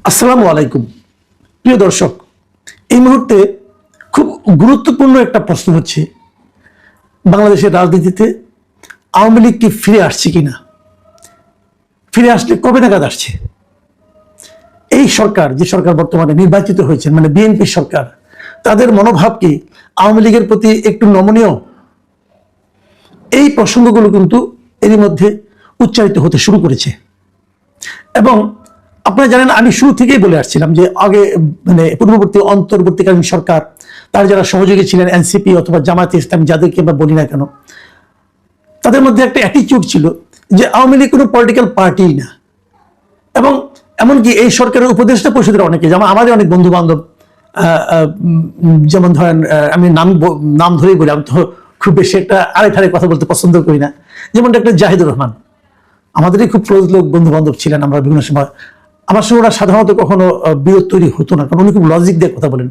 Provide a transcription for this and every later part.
আসসালামু আলাইকুম প্রিয় দর্শক, এই মুহূর্তে খুব গুরুত্বপূর্ণ একটা প্রশ্ন হচ্ছে বাংলাদেশের রাজনীতিতে আওয়ামী লীগ কি ফিরে আসছে কিনা, ফিরে আসলে কবে নাগাদ আসছে। এই সরকার, যে সরকার বর্তমানে নির্বাচিত হয়েছে, মানে বিএনপি সরকার, তাদের মনোভাব কি আওয়ামী লীগের প্রতি একটু নমনীয়? এই প্রসঙ্গগুলো কিন্তু এরই মধ্যে উচ্চারিত হতে শুরু করেছে। এবং আপনারা জানেন, আমি শুরু থেকেই বলে আসছিলাম যে আগে মানে পূর্ববর্তী অন্তর্বর্তীকালীন সরকার, তার যারা সহযোগী ছিলেন এনসিপি অথবা জামায়াতে ইসলামী, যাদেরকে আমরা বলি না কেন, তাদের মধ্যে একটা অ্যাটিটিউড ছিল যে আওয়ামী লীগ কোনো পলিটিক্যাল পার্টিই না। এবং এমনকি এই সরকারের উপদেষ্টা পরিষদের অনেকে, যেমন আমাদের অনেক বন্ধু বান্ধব, যেমন ধরেন আমি নাম ধরেই বলি, আমি তো খুব বেশি একটা আড়ে ঠাড়ে কথা বলতে পছন্দ করি না, যেমন ডক্টর জাহিদুর রহমান, আমাদেরই খুব ক্লোজ লোক, বন্ধু বান্ধব ছিলেন। আমরা বিভিন্ন সময় আমার সঙ্গে ওরা সাধারণত কখনো বিরোধ তৈরি হতো না, কারণ উনি খুব লজিক দিয়ে কথা বলেন।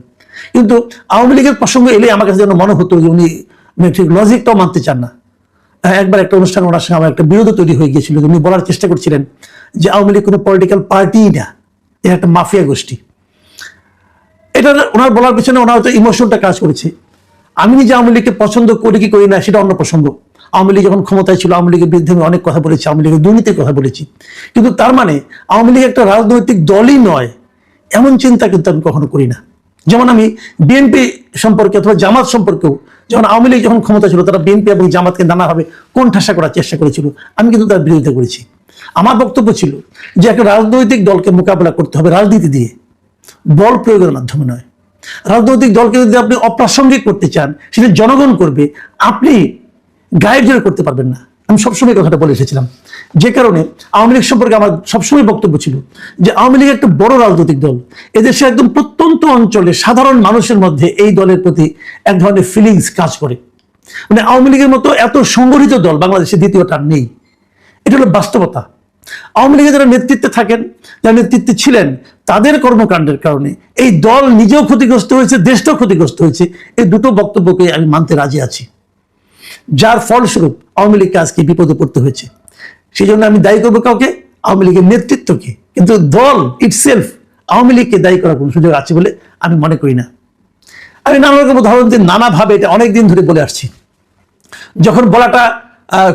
কিন্তু আওয়ামী লীগের প্রসঙ্গ এলে আমার কাছে যেন মনে হতো যে উনি ঠিক লজিকটাও মানতে চান না। একবার একটা অনুষ্ঠানে ওনার সঙ্গে আমার একটা বিরোধ তৈরি হয়ে গিয়েছিল। উনি বলার চেষ্টা করছিলেন যে আওয়ামী লীগ কোনো পলিটিক্যাল পার্টিই না, এর একটা মাফিয়া গোষ্ঠী। এটা ওনার বলার পিছনে ওনার হয়তো ইমোশনটা কাজ করেছে। আমি নিজে আওয়ামী লীগকে পছন্দ করি কি করি না সেটা অন্য প্রসঙ্গ। আওয়ামী লীগ যখন ক্ষমতায় ছিল, আওয়ামী লীগের বিরুদ্ধে আমি অনেক কথা বলেছি, আওয়ামী লীগের দুর্নীতির কথা বলেছি। কিন্তু তার মানে আওয়ামী লীগ একটা রাজনৈতিক দলই নয়, এমন চিন্তা কিন্তু আমি কখনো করি না। যেমন আমি বিএনপি সম্পর্কে অথবা জামাত সম্পর্কেও, যখন আওয়ামী লীগ যখন ক্ষমতা ছিল, তারা বিএনপি এবং জামাতকে নানাভাবে কোণঠাসা করার চেষ্টা করেছিল, আমি কিন্তু তার বিরোধিতা করেছি। আমার বক্তব্য ছিল যে একটা রাজনৈতিক দলকে মোকাবেলা করতে হবে রাজনীতি দিয়ে, বল প্রয়োগের মাধ্যমে নয়। রাজনৈতিক দলকে যদি আপনি অপ্রাসঙ্গিক করতে চান, সেটা জনগণ করবে, আপনি গায়ের জোরে করতে পারবেন না। আমি সবসময় কথাটা বলে এসেছিলাম। যে কারণে আওয়ামী লীগ সম্পর্কে আমার সবসময় বক্তব্য ছিল যে আওয়ামী লীগ একটা বড় রাজনৈতিক দল। এদেশে একদম প্রত্যন্ত অঞ্চলে সাধারণ মানুষের মধ্যে এই দলের প্রতি এক ধরনের ফিলিংস কাজ করে। মানে আওয়ামী লীগের মতো এত সংগঠিত দল বাংলাদেশে দ্বিতীয়টা নেই। এটা হলো বাস্তবতা। আওয়ামী লীগের যারা নেতৃত্বে থাকেন, যারা নেতৃত্বে ছিলেন, তাদের কর্মকাণ্ডের কারণে এই দল নিজেও ক্ষতিগ্রস্ত হয়েছে, দেশটাও ক্ষতিগ্রস্ত হয়েছে। এই দুটো বক্তব্যকে আমি মানতে রাজি আছি, যার ফলস্বরূপ আওয়ামী লীগকে আজকে বিপদে পড়তে হয়েছে। সেই জন্য আমি দায়ী করবো কাউকে? আওয়ামী লীগের নেতৃত্বকে। কিন্তু দল ইটসেলফ আওয়ামী লীগকে দায়ী করার কোনো সুযোগ আছে বলে আমি মনে করি না। আমি নানা রকম উদাহরণ দিয়ে নানাভাবে এটা অনেকদিন ধরে বলে আসছি। যখন বলাটা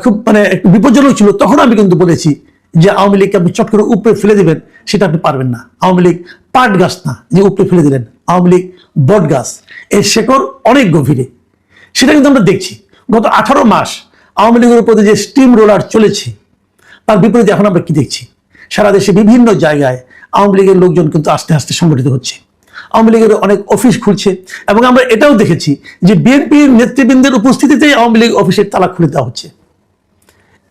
খুব মানে একটু বিপজ্জনক ছিল, তখন আমি কিন্তু বলেছি যে আওয়ামী লীগকে আপনি চট করে উপরে ফেলে দিবেন, সেটা আপনি পারবেন না। আওয়ামী লীগ পাট গাছ না যে উপরে ফেলে দিলেন, আওয়ামী লীগ বট গাছ, এর শেকড় অনেক গভীরে। সেটা কিন্তু আমরা দেখছি। গত 18 মাস আওয়ামী লীগের উপরে যে স্টিম রোলার চলেছে, তার বিপরীতে এখন আমরা কি দেখছি? সারা দেশে বিভিন্ন জায়গায় আওয়ামী লীগের লোকজন কিন্তু আস্তে আস্তে সংগঠিত হচ্ছে। আওয়ামী লীগের অনেক অফিস খুলছে, এবং আমরা এটাও দেখেছি যে বিএনপির নেতৃবৃন্দের উপস্থিতিতেই আওয়ামী লীগ অফিসের তালা খুলে দেওয়া হচ্ছে।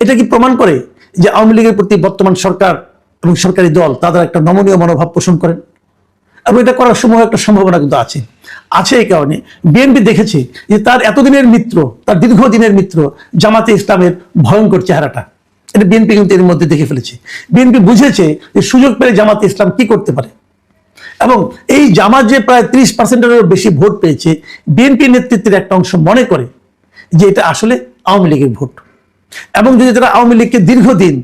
এটা কি প্রমাণ করে যে আওয়ামী লীগের প্রতি বর্তমান সরকার এবং সরকারি দল তাদের একটা নমনীয় মনোভাব পোষণ করেন? এবং এটা করার সময় একটা সম্ভাবনা কিন্তু আছে। এই কারণে বিএনপি দেখেছে যে তার এতদিনের মিত্র, তার দীর্ঘদিনের মিত্র জামাতে ইসলামের ভয়ঙ্কর চেহারাটা, এটা বিএনপি কিন্তু এর মধ্যে দেখে ফেলেছে। বিএনপি বুঝেছে যে সুযোগ পেলে জামাতে ইসলাম কি করতে পারে। এবং এই জামাত যে প্রায় 30%-এরও বেশি ভোট পেয়েছে, বিএনপি নেতৃত্বের একটা অংশ মনে করে যে এটা আসলে আওয়ামী লীগের ভোট। এবং যদি তারা আওয়ামী লীগকে দীর্ঘদিন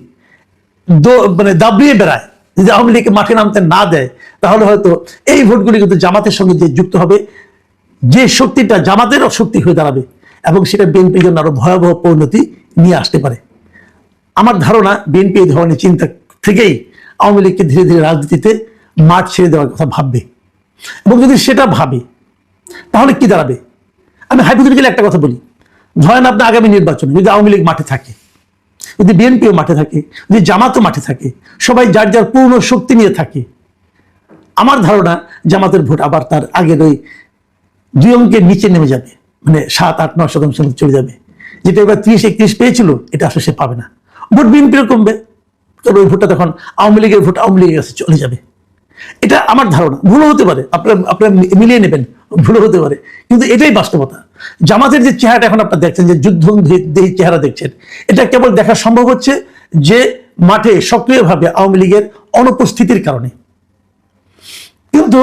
মানে দাবিয়ে বেড়ায়, যদি আওয়ামী লীগকে মাঠে নামতে না দেয়, তাহলে হয়তো এই ভোটগুলি কিন্তু জামাতের সঙ্গে যে যুক্ত হবে, যে শক্তিটা জামাতেরও শক্তি হয়ে দাঁড়াবে, এবং সেটা বিএনপির জন্য আরো ভয়াবহ পরিণতি নিয়ে আসতে পারে। আমার ধারণা বিএনপি এই ধরনের চিন্তা থেকেই আওয়ামী লীগকে ধীরে ধীরে রাজনীতিতে মাঠ ছেড়ে দেওয়ার কথা ভাববে। এবং যদি সেটা ভাবে, তাহলে কি দাঁড়াবে? আমি হাইপোথেটিক্যালি একটা কথা বলি, ধরেন আপনি আগামী নির্বাচনে যদি আওয়ামী লীগ মাঠে থাকে, যদি বিএনপিও মাঠে থাকে, যদি জামাতও মাঠে থাকে, সবাই যার যার পূর্ণ শক্তি নিয়ে থাকে, আমার ধারণা জামাতের ভোট আবার তার আগের ওই 2 অঙ্কের নিচে নেমে যাবে, মানে 7-8-9% চলে যাবে। যেটা এবার 30-31 পেয়েছিল, এটা আসলে সে পাবে না। ভোট বিএনপির কমবে, তবে ওই ভোটটা তখন আওয়ামী লীগের ভোট আওয়ামী লীগের কাছে চলে যাবে। এটা আমার ধারণা, ভুলও হতে পারে, আপনারা মিলিয়ে নেবেন, ভুলও হতে পারে, কিন্তু এটাই বাস্তবতা। জামাতের যে চেহারাটা এখন আপনারা দেখছেন, যে যুদ্ধ চেহারা দেখছেন, এটা কেবল দেখা সম্ভব হচ্ছে যে মাঠে সক্রিয়ভাবে আওয়ামী লীগের অনুপস্থিতির কারণে। কিন্তু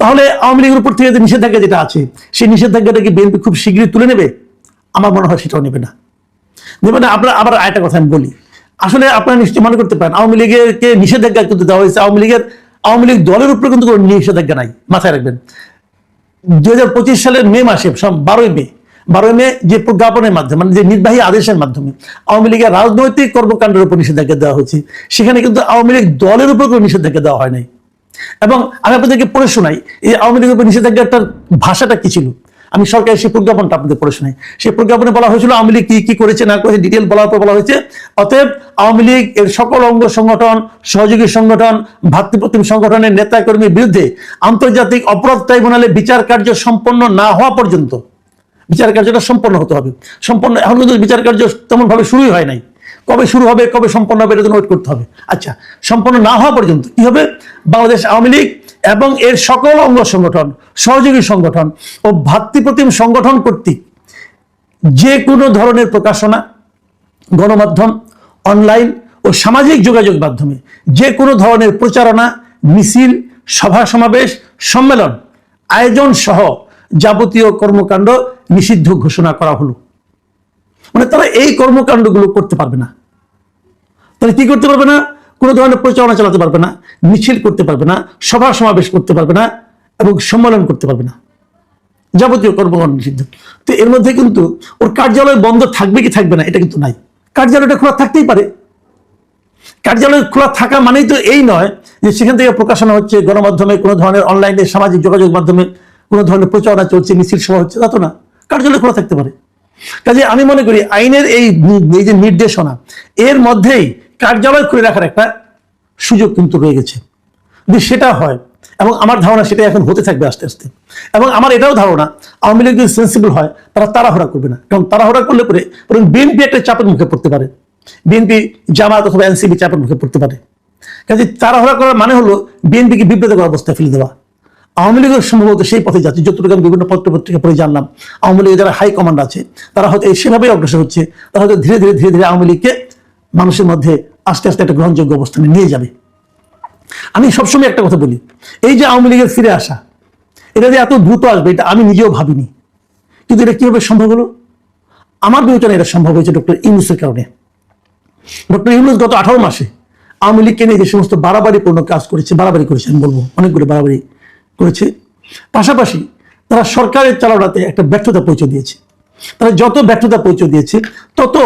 তাহলে আওয়ামী লীগের উপর থেকে যে নিষেধাজ্ঞা যেটা আছে, সেই নিষেধাজ্ঞাটাকে বিএনপি খুব শীঘ্রই তুলে নেবে? আমার মনে হয় সেটাও নেবে না। আপনারা আবার আরেকটা কথা আমি বলি, আসলে আপনারা নিশ্চয়ই মনে করতে পারেন আওয়ামী লীগেরকে নিষেধাজ্ঞা কিন্তু দেওয়া হয়েছে আওয়ামী লীগের আওয়ামী লীগ দলের উপরে কিন্তু কোনো নিষেধাজ্ঞা নাই, মাথায় রাখবেন। 2025 সালের মে মাসে 12ই মে যে প্রজ্ঞাপনের মাধ্যমে, মানে যে নির্বাহী আদেশের মাধ্যমে আওয়ামী লীগের রাজনৈতিক কর্মকাণ্ডের উপর নিষেধাজ্ঞা দেওয়া হয়েছে, সেখানে কিন্তু আওয়ামী লীগ দলের উপর কোনো নিষেধাজ্ঞা দেওয়া হয় নাই। এবং আমি আপনাদেরকে পড়ে শোনাই এই আওয়ামী লীগের উপর নিষেধাজ্ঞাটার ভাষাটা কি ছিল। আমি সরকারের সেই প্রজ্ঞাপনটা আপনাদের পড়ে শোনাই। সেই প্রজ্ঞাপনে বলা হয়েছিল আওয়ামী লীগ কি কি করেছে না করেছে ডিটেল বলার পর বলা হয়েছে, অতএব আওয়ামী লীগ এর সকল অঙ্গ সংগঠন, সহযোগী সংগঠন, ভাতৃপ্রতিম সংগঠনের নেতা কর্মীর বিরুদ্ধে আন্তর্জাতিক অপরাধ ট্রাইব্যুনালে বিচার কার্য সম্পন্ন না হওয়া পর্যন্ত, বিচার কার্যটা সম্পন্ন হতে হবে। সম্পন্ন এখন কিন্তু বিচার কার্য তেমন ভাবে শুরুই হয় নাই। কবে শুরু হবে, কবে সম্পন্ন হবে, এটা ওয়েট করতে হবে। আচ্ছা, সম্পন্ন না হওয়া পর্যন্ত কি হবে, বাংলাদেশ আওয়ামী লীগ এবং এর সকল অঙ্গ সংগঠন, সহযোগী সংগঠন ও ভাতৃপ্রতিম সংগঠন কর্তৃক যে কোনো ধরনের প্রকাশনা, গণমাধ্যম, অনলাইন ও সামাজিক যোগাযোগ মাধ্যমে যে কোনো ধরনের প্রচারণা, মিছিল, সভা সমাবেশ, সম্মেলন আয়োজন সহ যাবতীয় কর্মকাণ্ড নিষিদ্ধ ঘোষণা করা হলো। মানে তারা এই কর্মকাণ্ডগুলো করতে পারবে না। তারা কি করতে পারবে না? কোনো ধরনের প্রচারণা চালাতে পারবে না, মিছিল করতে পারবে না, সভা সমাবেশ করতে পারবে না এবং সম্মেলন করতে পারবে না। যাবতীয় কর্মকাণ্ড নিষিদ্ধ। তো এর মধ্যে কিন্তু ওর কার্যালয় বন্ধ থাকবে কি থাকবে না এটা কিন্তু নাই। কার্যালয়টা খোলা থাকতেই পারে। কার্যালয় খোলা থাকা মানেই তো এই নয় যে সেখান থেকে প্রকাশনা হচ্ছে, গণমাধ্যমে কোনো ধরনের অনলাইনে সামাজিক যোগাযোগ মাধ্যমে কোনো ধরনের প্রচারণা চলছে, মিছিল সভা হচ্ছে, তা তো না। কার্যালয় খোলা থাকতে পারে। কাজে আমি মনে করি আইনের এই যে নির্দেশনা, এর মধ্যেই কার্যালয় খুলে রাখার একটা সুযোগ কিন্তু রয়ে গেছে। যদি সেটা হয়, এবং আমার ধারণা সেটা এখন হতে থাকবে আস্তে আস্তে, এবং আমার এটাও ধারণা আওয়ামী লীগ যদি সেন্সিবল হয় তারা তাড়াহুড়া করবে না। কারণ তাড়াহুড়া করলে পরে বরং বিএনপি একটা চাপের মুখে পড়তে পারে, বিএনপি, জামাত অথবা এনসিপি চাপের মুখে পড়তে পারে। কাজে তাড়াহুড়া করার মানে হলো বিএনপিকে বিব্রতকর অবস্থায় ফেলে দেওয়া। আওয়ামী লীগের সম্ভবত সেই পথে যাচ্ছে, যতটুকু আমি বিভিন্ন পত্রপত্রিকা পড়ে জানলাম। আওয়ামী লীগের যারা হাই কমান্ড আছে তারা হয়তো সেভাবেই অগ্রসর হচ্ছে। তারা হয়তো ধীরে ধীরে ধীরে ধীরে আওয়ামী লীগকে মানুষের মধ্যে আস্তে আস্তে একটা গ্রহণযোগ্য অবস্থানে নিয়ে যাবে। আমি সবসময় একটা কথা বলি, এই যে আওয়ামী লীগের ফিরে আসা, এটা যে এত দ্রুত আসবে এটা আমি নিজেও ভাবিনি। কিন্তু এটা কিভাবে সম্ভব হলো? আমার বিবেচনায় এটা সম্ভব হয়েছে ডক্টর ইউনূসের কারণে। ডক্টর ইউনূস গত 18 মাসে আওয়ামী লীগকে নিয়ে যে সমস্ত বাড়াবাড়িপূর্ণ কাজ করেছে, বাড়াবাড়ি করেছে আমি বলবো, অনেকগুলো বাড়াবাড়ি করেছে। পাশাপাশি তারা সরকারের চালনাতে একটা ব্যর্থতা পরিচয় দিয়েছে। তারা যত ব্যর্থতা পরিচয় দিয়েছে তত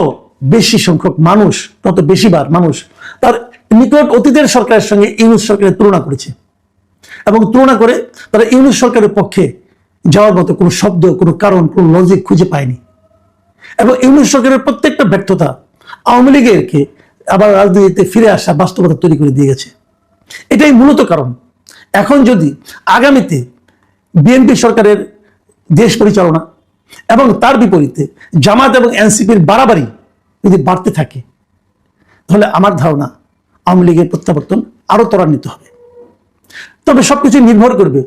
বেশি সংখ্যক মানুষ, তত বেশিবার মানুষ তার নিকট অতীতের সরকারের সঙ্গে ইউনূস সরকারের তুলনা করেছে, এবং তুলনা করে তারা ইউনূস সরকারের পক্ষে যাওয়ার মতো কোনো শব্দ, কোনো কারণ, কোনো লজিক খুঁজে পায়নি। এবং ইউনূস সরকারের প্রত্যেকটা ব্যর্থতা আওয়ামী লীগেরকে আবার রাজনীতিতে ফিরে আসা বাস্তবতা তৈরি করে দিয়ে গেছে। এটাই মূলত কারণ। এখন যদি আগামীতে বিএনপি সরকারের দেশ পরিচালনা এবং তার বিপরীতে জামাত এবং এনসিপির বাড়াবাড়ি যদি বাড়তে থাকে, তাহলে আমার ধারণা আওয়ামী লীগের প্রত্যাবর্তন আরো ত্বরান্বিত হবে। তবে সবকিছু নির্ভর করবে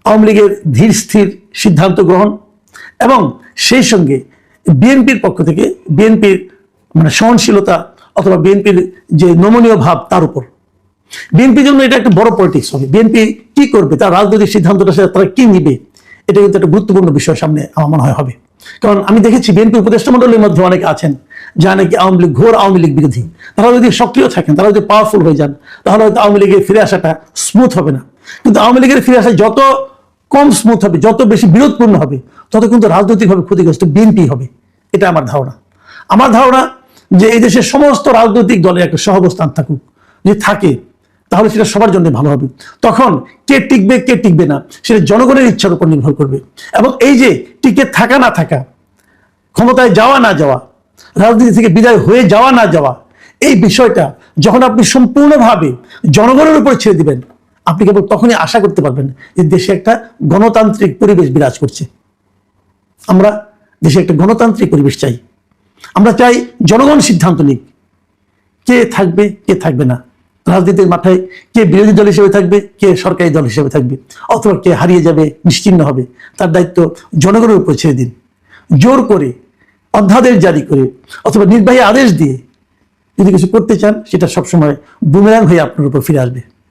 আওয়ামী লীগের ধীর স্থির সিদ্ধান্ত গ্রহণ এবং সেই সঙ্গে বিএনপির পক্ষ থেকে বিএনপির মানে সহনশীলতা অথবা বিএনপির যে নমনীয় ভাব তার উপর। বিএনপির জন্য এটা একটা বড় পলিটিক্স হবে। বিএনপি কি করবে, তার রাজনৈতিক সিদ্ধান্তটা তারা কি নিবে, এটা কিন্তু একটা গুরুত্বপূর্ণ বিষয় সামনে আমার মনে হয় হবে। কারণ আমি দেখেছি বিএনপি উপদেষ্টা মণ্ডলীর মধ্যে অনেকে আছেন যা নাকি আওয়ামী লীগ, ঘোর আওয়ামী লীগ বিরোধী। তারা যদি সক্রিয় থাকেন, তারা যদি পাওয়ারফুল হয়ে যান, তাহলে হয়তো আওয়ামী লীগের ফিরে আসাটা স্মুথ হবে না। কিন্তু আওয়ামী লীগের ফিরে আসা যত কম স্মুথ হবে, যত বেশি বিরোধপূর্ণ হবে, তত কিন্তু রাজনৈতিকভাবে ক্ষতিগ্রস্ত বিএনপি হবে। এটা আমার ধারণা। আমার ধারণা যে এই দেশের সমস্ত রাজনৈতিক দলের একটা সহাবস্থান থাকুক, যে থাকে, তাহলে সেটা সবার জন্য ভালো হবে। তখন কে টিকবে কে টিকবে না সেটা জনগণের ইচ্ছার উপর নির্ভর করবে। এবং এই যে টিকে থাকা না থাকা, ক্ষমতায় যাওয়া না যাওয়া, রাজনীতি থেকে বিদায় হয়ে যাওয়া না যাওয়া, এই বিষয়টা যখন আপনি সম্পূর্ণভাবে জনগণের উপর ছেড়ে দিবেন, আপনি কেবল তখনই আশা করতে পারবেন যে দেশে একটা গণতান্ত্রিক পরিবেশ বিরাজ করছে। আমরা দেশে একটা গণতান্ত্রিক পরিবেশ চাই। আমরা চাই জনগণ সিদ্ধান্ত নিক কে থাকবে কে থাকবে না, রাজনীতির মাথায় কে বিরোধী দল হিসেবে থাকবে, কে সরকারি দল হিসেবে থাকবে, অথবা কে হারিয়ে যাবে, নিশ্চিহ্ন হবে, তার দায়িত্ব জনগণের উপর ছেড়ে দিন। জোর করে, অধ্যাদেশ জারি করে অথবা নির্বাহী আদেশ দিয়ে যদি কিছু করতে চান, সেটা সবসময় বুমেরাং হয়ে আপনার উপর ফিরে আসবে।